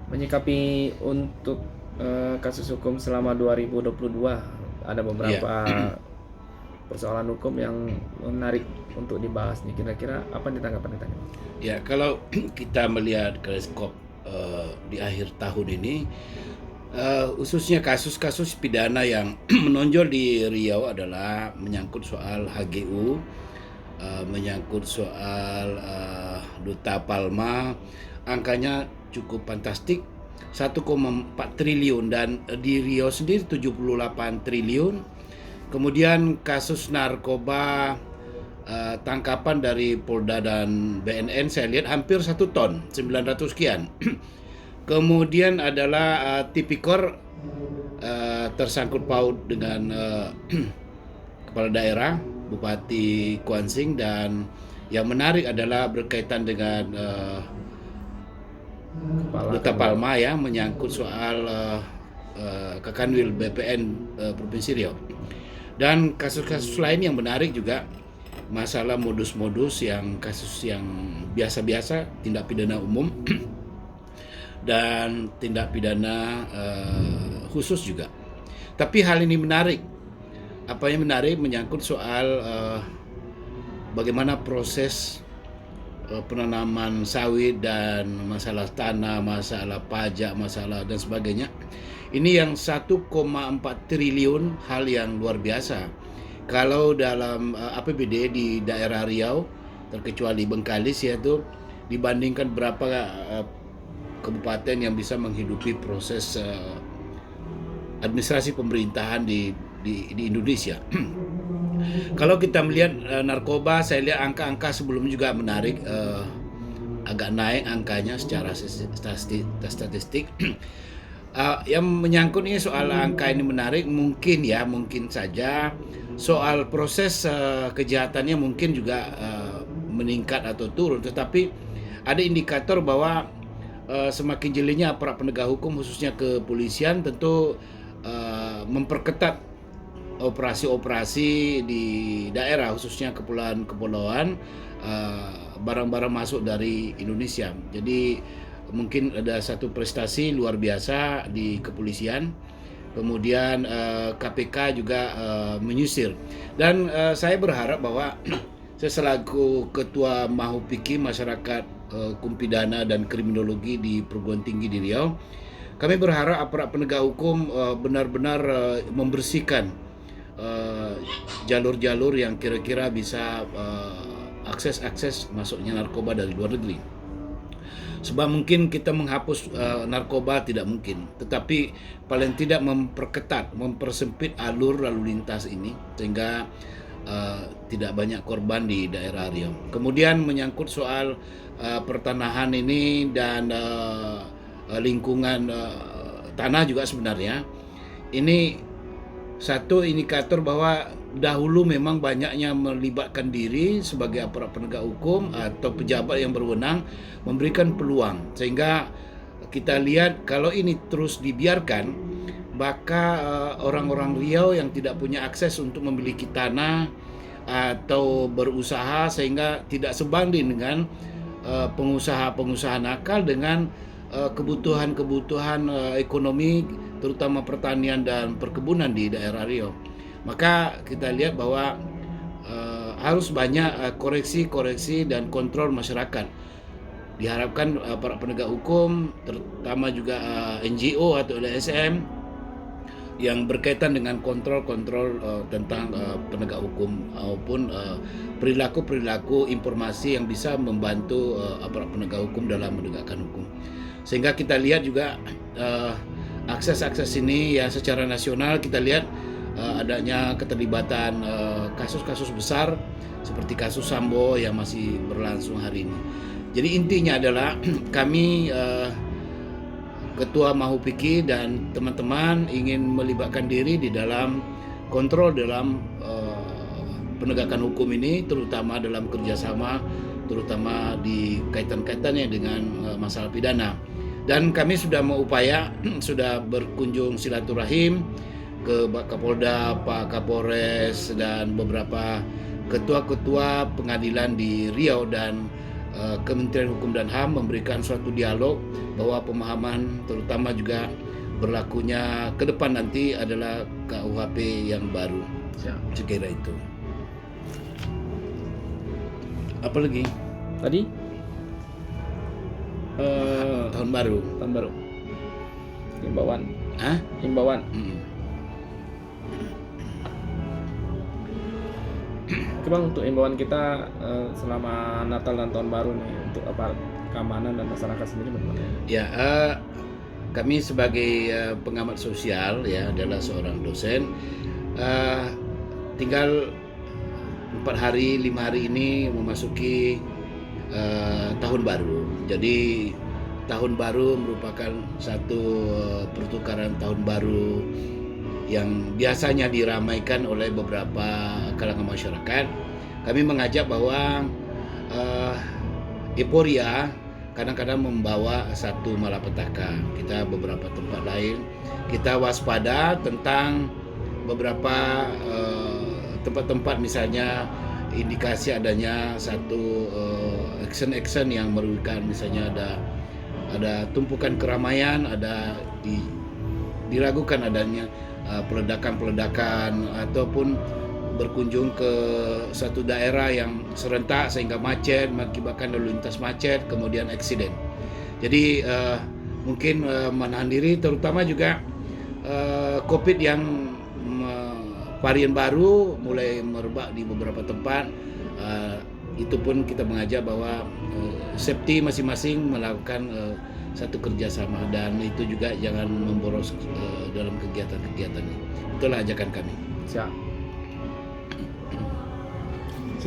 Menyikapi untuk kasus hukum selama 2022, ada Ya, beberapa persoalan hukum yang menarik untuk dibahas nih. Kira-kira apa nih tanggapan kita nih? ya kalau kita melihat ke skop di akhir tahun ini, khususnya kasus-kasus pidana yang menonjol di Riau adalah menyangkut soal HGU, menyangkut soal Duta Palma, angkanya cukup fantastik, 1,4 triliun, dan di Riau sendiri 78 triliun. Kemudian kasus narkoba, tangkapan dari Polda dan BNN saya lihat hampir 1 ton, 900 sekian. Kemudian adalah tipikor, tersangkut paut dengan kepala daerah, Bupati Kuansing, dan yang menarik adalah berkaitan dengan Kepala Duta Kanwil. Palma ya, menyangkut soal Kakanwil BPN Provinsi Riau. Dan kasus-kasus lain yang menarik juga, masalah modus-modus yang kasus yang biasa-biasa, tindak pidana umum dan tindak pidana khusus juga. Tapi hal ini menarik. Apa yang menarik menyangkut soal bagaimana proses penanaman sawit dan masalah tanah, masalah pajak, masalah dan sebagainya. Ini yang 1,4 triliun, hal yang luar biasa. Kalau dalam APBD di daerah Riau, terkecuali Bengkalis yaitu, dibandingkan berapa kabupaten yang bisa menghidupi proses administrasi pemerintahan di Indonesia. Kalau kita melihat narkoba, saya lihat angka-angka sebelumnya juga menarik, agak naik angkanya secara statistik. Yang menyangkut ini soal angka ini menarik, mungkin ya, mungkin saja soal proses kejahatannya mungkin juga meningkat atau turun, tetapi ada indikator bahwa semakin jelinya aparat penegak hukum khususnya kepolisian tentu memperketat operasi-operasi di daerah khususnya kepulauan-kepulauan, barang-barang masuk dari Indonesia. Jadi mungkin ada satu prestasi luar biasa di kepolisian. Kemudian KPK juga menyisir, dan saya berharap bahwa saya selaku Ketua Mahupiki Masyarakat Hukum Pidana dan Kriminologi di Perguruan Tinggi di Riau, kami berharap aparat penegak hukum benar-benar membersihkan jalur-jalur yang kira-kira bisa akses-akses masuknya narkoba dari luar negeri. Sebab mungkin kita menghapus narkoba tidak mungkin, tetapi paling tidak memperketat, mempersempit alur lalu lintas ini sehingga tidak banyak korban di daerah Riau. Kemudian menyangkut soal pertanahan ini dan lingkungan tanah juga, sebenarnya ini satu indikator bahwa dahulu memang banyaknya melibatkan diri sebagai aparat penegak hukum atau pejabat yang berwenang memberikan peluang, sehingga kita lihat kalau ini terus dibiarkan, maka orang-orang Riau yang tidak punya akses untuk memiliki tanah atau berusaha, sehingga tidak sebanding dengan pengusaha-pengusaha nakal dengan kebutuhan-kebutuhan ekonomi, terutama pertanian dan perkebunan di daerah Riau. Maka kita lihat bahwa harus banyak koreksi-koreksi dan kontrol masyarakat. Diharapkan para penegak hukum, terutama juga NGO atau LSM yang berkaitan dengan kontrol-kontrol tentang penegak hukum maupun perilaku-perilaku informasi yang bisa membantu aparat penegak hukum dalam menegakkan hukum. Sehingga kita lihat juga akses-akses ini ya secara nasional, kita lihat adanya keterlibatan kasus-kasus besar seperti kasus Sambo yang masih berlangsung hari ini. Jadi intinya adalah kami Ketua Mahupiki dan teman-teman ingin melibatkan diri di dalam kontrol dalam penegakan hukum ini, terutama dalam kerjasama, terutama di kaitan-kaitannya dengan masalah pidana. Dan kami sudah mengupaya, sudah berkunjung silaturahim ke Pak Kapolda, Pak Kapolres, dan beberapa ketua-ketua pengadilan di Riau dan Kementerian Hukum dan HAM memberikan suatu dialog bahwa pemahaman terutama juga berlakunya ke depan nanti adalah KUHP yang baru. Siap. Sekira itu. Apa lagi? Tadi Tahun baru. tahun baru. Himbauan. Hah? Himbauan. Oke Bang, untuk himbauan kita selama Natal dan tahun baru nih untuk aparat keamanan dan masyarakat sendiri bagaimana? Ya, kami sebagai pengamat sosial ya adalah seorang dosen. Tinggal 4 hari 5 hari ini memasuki tahun baru. Jadi tahun baru merupakan satu pertukaran tahun baru yang biasanya diramaikan oleh beberapa kalangan masyarakat. Kami mengajak bahwa euforia kadang-kadang membawa satu malapetaka. Kita beberapa tempat lain kita waspada tentang beberapa tempat-tempat misalnya indikasi adanya satu action yang merugikan, misalnya ada tumpukan keramaian, ada diragukan adanya peledakan ataupun berkunjung ke satu daerah yang serentak sehingga macet, mengakibatkan lalu lintas macet, kemudian eksiden. Jadi mungkin menahan diri, terutama juga COVID yang varian baru mulai merebak di beberapa tempat. Itu pun kita mengajak bahwa safety masing-masing melakukan satu kerjasama, dan itu juga jangan memboros dalam kegiatan-kegiatan ini. Itulah ajakan kami. Siap.